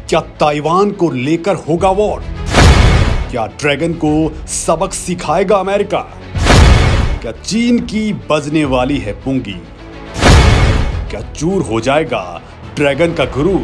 क्या ताइवान को लेकर होगा वॉर? क्या ड्रैगन को सबक सिखाएगा अमेरिका? क्या चीन की बजने वाली है पुंगी? क्या चूर हो जाएगा ड्रैगन का गुरु?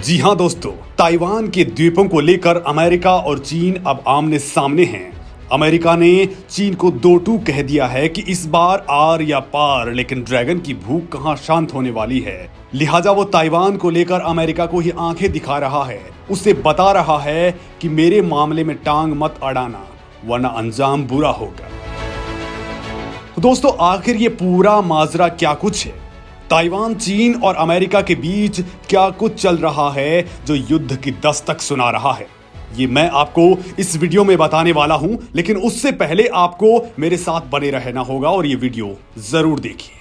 जी हां दोस्तों, ताइवान के द्वीपों को लेकर अमेरिका और चीन अब आमने सामने हैं। अमेरिका ने चीन को दो टूक कह दिया है कि इस बार आर या पार, लेकिन ड्रैगन की भूख कहां शांत होने वाली है। लिहाजा वो ताइवान को लेकर अमेरिका को ही आंखें दिखा रहा है, उसे बता रहा है कि मेरे मामले में टांग मत अड़ाना वरना अंजाम बुरा होगा। तो दोस्तों, आखिर ये पूरा माजरा क्या कुछ है? ताइवान, चीन और अमेरिका के बीच क्या कुछ चल रहा है जो युद्ध की दस्तक सुना रहा है? ये मैं आपको इस वीडियो में बताने वाला हूं, लेकिन उससे पहले आपको मेरे साथ बने रहना होगा और ये वीडियो जरूर देखिए,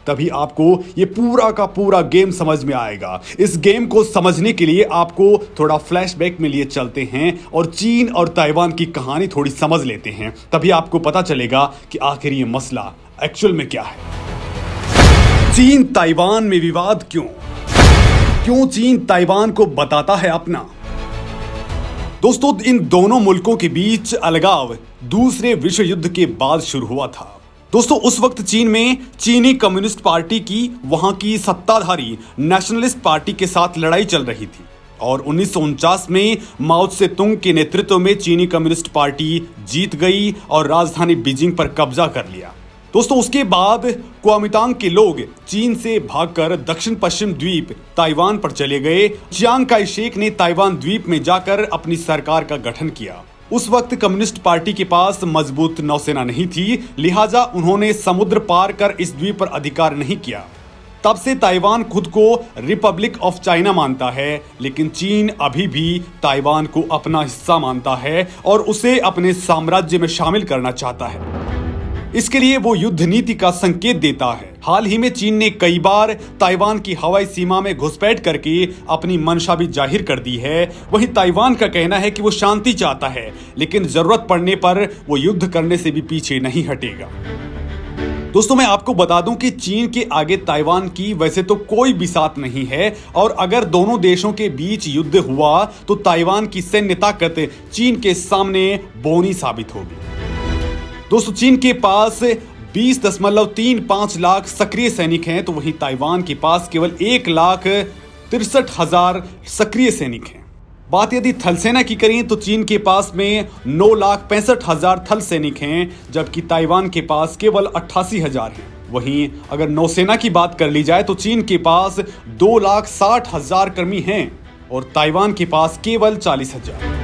तभी आपको ये पूरा का पूरा गेम समझ में आएगा। इस गेम को समझने के लिए आपको थोड़ा फ्लैशबैक में लिए चलते हैं और चीन और ताइवान की कहानी थोड़ी समझ लेते हैं, तभी आपको पता चलेगा कि आखिर ये मसला एक्चुअल में क्या है। चीन ताइवान में विवाद क्यों चीन ताइवान को बताता है अपना? दोस्तों, इन दोनों मुल्कों के बीच अलगाव दूसरे विश्व युद्ध के बाद शुरू हुआ था। दोस्तों, उस वक्त चीन में चीनी कम्युनिस्ट पार्टी की वहां की सत्ताधारी नेशनलिस्ट पार्टी के साथ लड़ाई चल रही थी और 1949 में माओ त्से तुंग के नेतृत्व में चीनी कम्युनिस्ट पार्टी जीत गई और राजधानी बीजिंग पर कब्जा कर लिया। दोस्तों, उसके बाद कुओमिंटांग के लोग चीन से भागकर दक्षिण पश्चिम द्वीप ताइवान पर चले गए। चियांग काई शेक ने ताइवान द्वीप में जाकर अपनी सरकार का गठन किया। उस वक्त कम्युनिस्ट पार्टी के पास मजबूत नौसेना नहीं थी, लिहाजा उन्होंने समुद्र पार कर इस द्वीप पर अधिकार नहीं किया। तब से ताइवान खुद को रिपब्लिक ऑफ चाइना मानता है, लेकिन चीन अभी भी ताइवान को अपना हिस्सा मानता है और उसे अपने साम्राज्य में शामिल करना चाहता है। इसके लिए वो युद्ध नीति का संकेत देता है। हाल ही में चीन ने कई बार ताइवान की हवाई सीमा में घुसपैठ करके अपनी मंशा भी जाहिर कर दी है। वहीं ताइवान का कहना है कि वो शांति चाहता है, लेकिन जरूरत पड़ने पर वो युद्ध करने से भी पीछे नहीं हटेगा। दोस्तों, मैं आपको बता दूं कि चीन के आगे ताइवान की वैसे तो कोई भी साथ नहीं है और अगर दोनों देशों के बीच युद्ध हुआ तो ताइवान की सैन्य ताकत चीन के सामने बौनी साबित होगी। दोस्तों, चीन के पास 20.35 लाख सक्रिय सैनिक हैं, तो वहीं ताइवान के पास केवल 1,63,000 सक्रिय सैनिक हैं। बात यदि थल सेना की करें तो चीन के पास में 9,65,000 थल सैनिक हैं, जबकि ताइवान के पास केवल 88,000 हैं। वहीं अगर नौसेना की बात कर ली जाए तो चीन के पास 2,60,000 कर्मी हैं और ताइवान के पास केवल 40,000।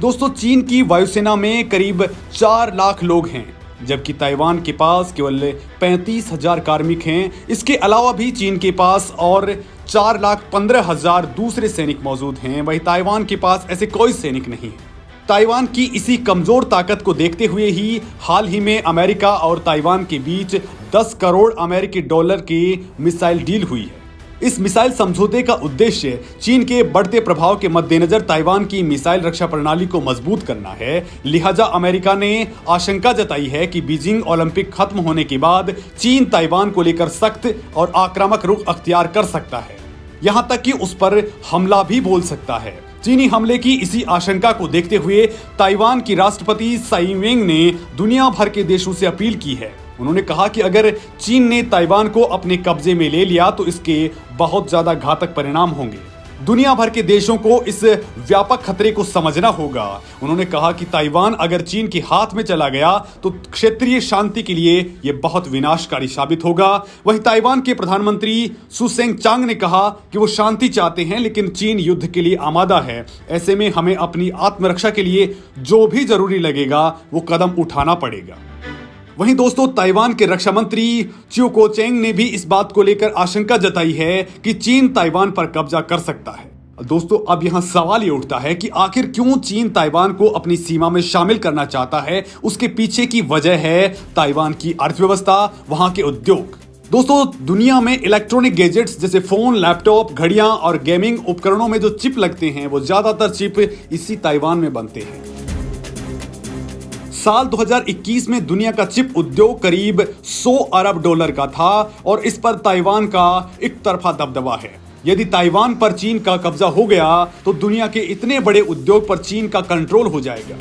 दोस्तों, चीन की वायुसेना में करीब 4 लाख लोग हैं, जबकि ताइवान के पास केवल 35,000 कार्मिक हैं। इसके अलावा भी चीन के पास और 4,15,000 दूसरे सैनिक मौजूद हैं। वहीं ताइवान के पास ऐसे कोई सैनिक नहीं है। ताइवान की इसी कमजोर ताकत को देखते हुए ही हाल ही में अमेरिका और ताइवान के बीच 10 करोड़ अमेरिकी डॉलर की मिसाइल डील हुई है। इस मिसाइल समझौते का उद्देश्य चीन के बढ़ते प्रभाव के मद्देनजर ताइवान की मिसाइल रक्षा प्रणाली को मजबूत करना है। लिहाजा अमेरिका ने आशंका जताई है कि बीजिंग ओलंपिक खत्म होने के बाद चीन ताइवान को लेकर सख्त और आक्रामक रुख अख्तियार कर सकता है, यहां तक कि उस पर हमला भी बोल सकता है। चीनी हमले की इसी आशंका को देखते हुए ताइवान की राष्ट्रपति साई इंग-वेन ने दुनिया भर के देशों से अपील की है। उन्होंने कहा कि अगर चीन ने ताइवान को अपने कब्जे में ले लिया तो इसके बहुत ज्यादा घातक परिणाम होंगे। दुनिया भर के देशों को इस व्यापक खतरे को समझना होगा। उन्होंने कहा कि ताइवान अगर चीन के हाथ में चला गया तो क्षेत्रीय शांति के लिए यह बहुत विनाशकारी साबित होगा। वहीं ताइवान के प्रधानमंत्री सू सेंग चांग ने कहा कि वो शांति चाहते हैं, लेकिन चीन युद्ध के लिए आमादा है। ऐसे में हमें अपनी आत्मरक्षा के लिए जो भी जरूरी लगेगा वो कदम उठाना पड़ेगा। वहीं दोस्तों, ताइवान के रक्षा मंत्री चियो को-चेंग ने भी इस बात को लेकर आशंका जताई है कि चीन ताइवान पर कब्जा कर सकता है। दोस्तों, अब यहाँ सवाल ये उठता है कि आखिर क्यों चीन ताइवान को अपनी सीमा में शामिल करना चाहता है? उसके पीछे की वजह है ताइवान की अर्थव्यवस्था, वहां के उद्योग। दोस्तों, दुनिया में इलेक्ट्रॉनिक गैजेट्स जैसे फोन, लैपटॉप, घड़ियां और गेमिंग उपकरणों में जो चिप लगते हैं वो ज्यादातर चिप इसी ताइवान में बनते हैं। साल 2021 में दुनिया का चिप उद्योग करीब $100 अरब का था और इस पर ताइवान का एक तरफा दबदबा है। यदि ताइवान पर चीन का कब्जा हो गया तो दुनिया के इतने बड़े उद्योग पर चीन का कंट्रोल हो जाएगा।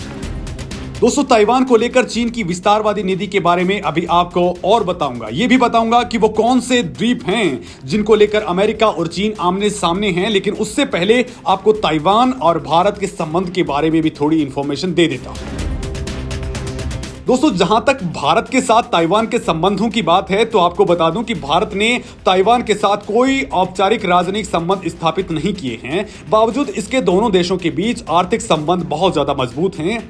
दोस्तों, ताइवान को लेकर चीन की विस्तारवादी नीति के बारे में अभी आपको और बताऊंगा। ये भी बताऊंगा कि वो कौन से द्वीप हैं जिनको लेकर अमेरिका और चीन आमने सामने हैं। लेकिन उससे पहले आपको ताइवान और भारत के संबंध के बारे में भी थोड़ी इंफॉर्मेशन दे देता हूं। दोस्तों, जहां तक भारत के साथ ताइवान के संबंधों की बात है तो आपको बता दूं कि भारत ने ताइवान के साथ कोई औपचारिक राजनयिक संबंध स्थापित नहीं किए हैं। बावजूद इसके दोनों देशों के बीच आर्थिक संबंध बहुत ज्यादा मजबूत हैं।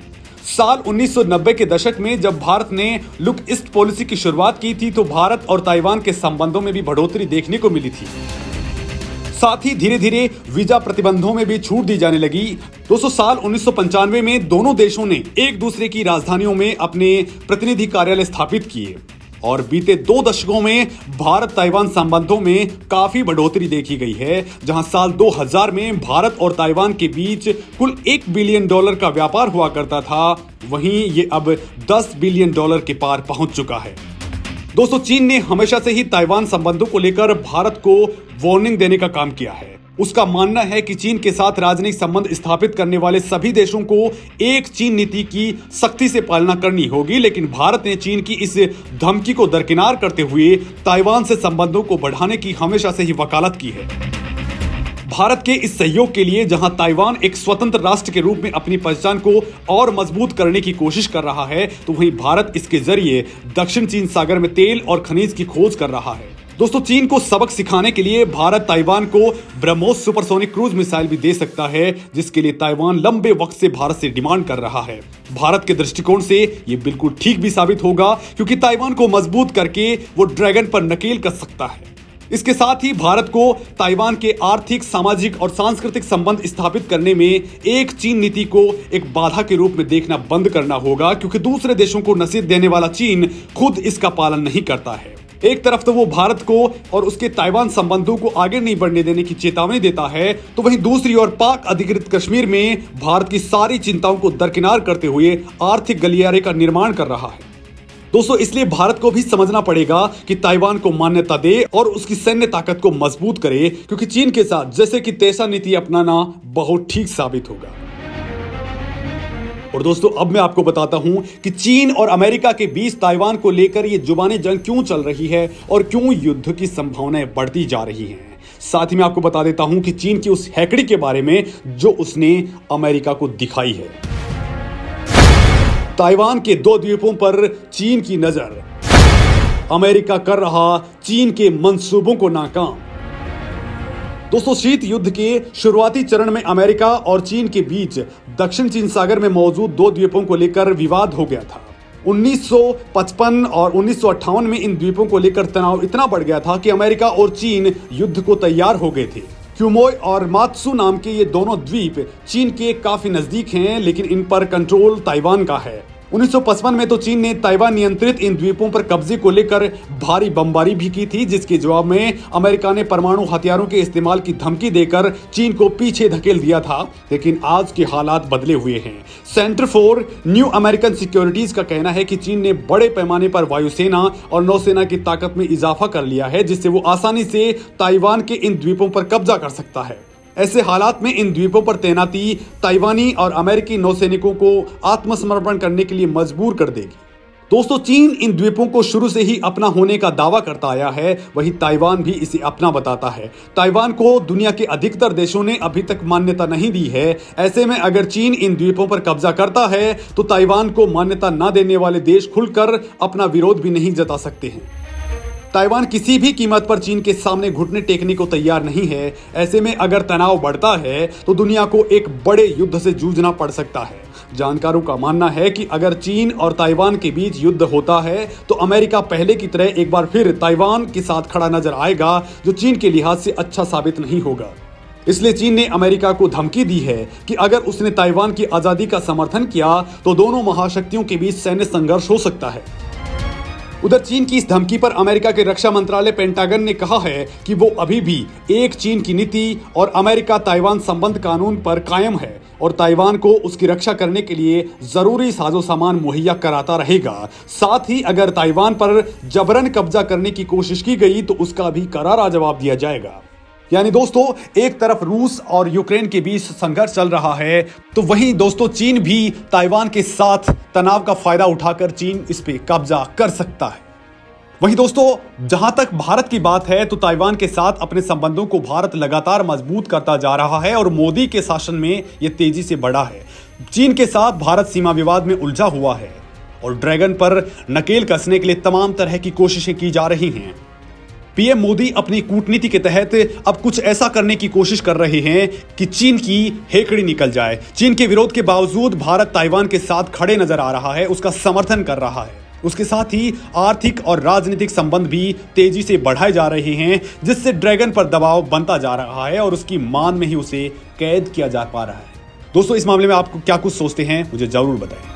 साल 1990 के दशक में जब भारत ने लुक ईस्ट पॉलिसी की शुरुआत की थी तो भारत और ताइवान के संबंधों में भी बढ़ोतरी देखने को मिली थी। साथ ही धीरे धीरे वीजा प्रतिबंधों में भी छूट दी जाने लगी। दोस्तों, साल 1995 में दोनों देशों ने एक दूसरे की राजधानियों में अपने प्रतिनिधि कार्यालय स्थापित किए और बीते 2 दशकों में भारत ताइवान संबंधों में काफी बढ़ोतरी देखी गई है। जहां साल 2000 में भारत और ताइवान के बीच कुल $1 बिलियन का व्यापार हुआ करता था, वहीं ये अब $10 बिलियन के पार पहुंच चुका है। दोस्तों, चीन ने हमेशा से ही ताइवान संबंधों को लेकर भारत को वार्निंग देने का काम किया है। उसका मानना है कि चीन के साथ राजनयिक संबंध स्थापित करने वाले सभी देशों को एक चीन नीति की सख्ती से पालना करनी होगी। लेकिन भारत ने चीन की इस धमकी को दरकिनार करते हुए ताइवान से संबंधों को बढ़ाने की हमेशा से ही वकालत की है। भारत के इस सहयोग के लिए जहां ताइवान एक स्वतंत्र राष्ट्र के रूप में अपनी पहचान को और मजबूत करने की कोशिश कर रहा है, तो वहीं भारत इसके जरिए दक्षिण चीन सागर में तेल और खनिज की खोज कर रहा है। दोस्तों, चीन को सबक सिखाने के लिए भारत ताइवान को ब्रह्मोस सुपरसोनिक क्रूज मिसाइल भी दे सकता है, जिसके लिए ताइवान लंबे वक्त से भारत से डिमांड कर रहा है। भारत के दृष्टिकोण से यह बिल्कुल ठीक भी साबित होगा, क्योंकि ताइवान को मजबूत करके वो ड्रैगन पर नकेल कर सकता है। इसके साथ ही भारत को ताइवान के आर्थिक, सामाजिक और सांस्कृतिक संबंध स्थापित करने में एक चीन नीति को एक बाधा के रूप में देखना बंद करना होगा, क्योंकि दूसरे देशों को नसीहत देने वाला चीन खुद इसका पालन नहीं करता है। एक तरफ तो वो भारत को और उसके ताइवान संबंधों को आगे नहीं बढ़ने देने की चेतावनी देता है, तो वहीं दूसरी ओर पाक अधिकृत कश्मीर में भारत की सारी चिंताओं को दरकिनार करते हुए आर्थिक गलियारे का निर्माण कर रहा है। दोस्तों, इसलिए भारत को भी समझना पड़ेगा कि ताइवान को मान्यता दे और उसकी सैन्य ताकत को मजबूत करे, क्योंकि चीन के साथ जैसे कि तेसा नीति अपनाना बहुत ठीक साबित होगा। और दोस्तों, अब मैं आपको बताता हूं कि चीन और अमेरिका के बीच ताइवान को लेकर ये जुबानी जंग क्यों चल रही है और क्यों युद्ध की संभावनाएं बढ़ती जा रही हैं। साथ ही मैं आपको बता देता हूं कि चीन की उस हैकड़ी के बारे में जो उसने अमेरिका को दिखाई है। ताइवान के 2 द्वीपों पर चीन की नजर, अमेरिका कर रहा चीन के मंसूबों को नाकाम। दोस्तों, शीत युद्ध के शुरुआती चरण में अमेरिका और चीन के बीच दक्षिण चीन सागर में मौजूद 2 द्वीपों को लेकर विवाद हो गया था। 1955 और 1958 में इन द्वीपों को लेकर तनाव इतना बढ़ गया था कि अमेरिका और चीन युद्ध को तैयार हो गए थे। क्यूमोय और मात्सु नाम के ये दोनों द्वीप चीन के काफी नजदीक हैं, लेकिन इन पर कंट्रोल ताइवान का है। 1955 में तो चीन ने ताइवान नियंत्रित इन द्वीपों पर कब्जे को लेकर भारी बमबारी भी की थी, जिसके जवाब में अमेरिका ने परमाणु हथियारों के इस्तेमाल की धमकी देकर चीन को पीछे धकेल दिया था। लेकिन आज के हालात बदले हुए हैं। Centre for new American securities का कहना है कि चीन ने बड़े पैमाने पर वायुसेना और नौसेना की ताकत में इजाफा कर लिया है, जिससे वो आसानी से ताइवान के इन द्वीपों पर कब्जा कर सकता है। ऐसे हालात में इन द्वीपों पर तैनाती ताइवानी और अमेरिकी नौसैनिकों को आत्मसमर्पण करने के लिए मजबूर कर देगी। दोस्तों, चीन इन द्वीपों को शुरू से ही अपना होने का दावा करता आया है, वहीं ताइवान भी इसे अपना बताता है। ताइवान को दुनिया के अधिकतर देशों ने अभी तक मान्यता नहीं दी है। ऐसे में अगर चीन इन द्वीपों पर कब्जा करता है तो ताइवान को मान्यता न देने वाले देश खुलकर अपना विरोध भी नहीं जता सकते हैं। ताइवान किसी भी कीमत पर चीन के सामने घुटने टेकने को तैयार नहीं है। ऐसे में अगर तनाव बढ़ता है तो दुनिया को एक बड़े युद्ध से जूझना पड़ सकता है। जानकारों का मानना है कि अगर चीन और ताइवान के बीच युद्ध होता है तो अमेरिका पहले की तरह एक बार फिर ताइवान के साथ खड़ा नजर आएगा, जो चीन के लिहाज से अच्छा साबित नहीं होगा। इसलिए चीन ने अमेरिका को धमकी दी है कि अगर उसने ताइवान की आजादी का समर्थन किया तो दोनों महाशक्तियों के बीच सैन्य संघर्ष हो सकता है। उधर चीन की इस धमकी पर अमेरिका के रक्षा मंत्रालय पेंटागन ने कहा है कि वो अभी भी एक चीन की नीति और अमेरिका ताइवान संबंध कानून पर कायम है और ताइवान को उसकी रक्षा करने के लिए जरूरी साजो सामान मुहैया कराता रहेगा। साथ ही अगर ताइवान पर जबरन कब्जा करने की कोशिश की गई तो उसका भी करारा जवाब दिया जाएगा। यानी दोस्तों, एक तरफ रूस और यूक्रेन के बीच संघर्ष चल रहा है, तो वहीं दोस्तों चीन भी ताइवान के साथ तनाव का फायदा उठाकर चीन इस पे कब्जा कर सकता है। वहीं दोस्तों, जहां तक भारत की बात है तो ताइवान के साथ अपने संबंधों को भारत लगातार मजबूत करता जा रहा है और मोदी के शासन में यह तेजी से बढ़ा है। चीन के साथ भारत सीमा विवाद में उलझा हुआ है और ड्रैगन पर नकेल कसने के लिए तमाम तरह की कोशिशें की जा रही हैं। पीएम मोदी अपनी कूटनीति के तहत अब कुछ ऐसा करने की कोशिश कर रहे हैं कि चीन की हेकड़ी निकल जाए। चीन के विरोध के बावजूद भारत ताइवान के साथ खड़े नजर आ रहा है, उसका समर्थन कर रहा है। उसके साथ ही आर्थिक और राजनीतिक संबंध भी तेजी से बढ़ाए जा रहे हैं, जिससे ड्रैगन पर दबाव बनता जा रहा है और उसकी मान में ही उसे कैद किया जा पा रहा है। दोस्तों, इस मामले में आप क्या कुछ सोचते हैं, मुझे जरूर बताएं।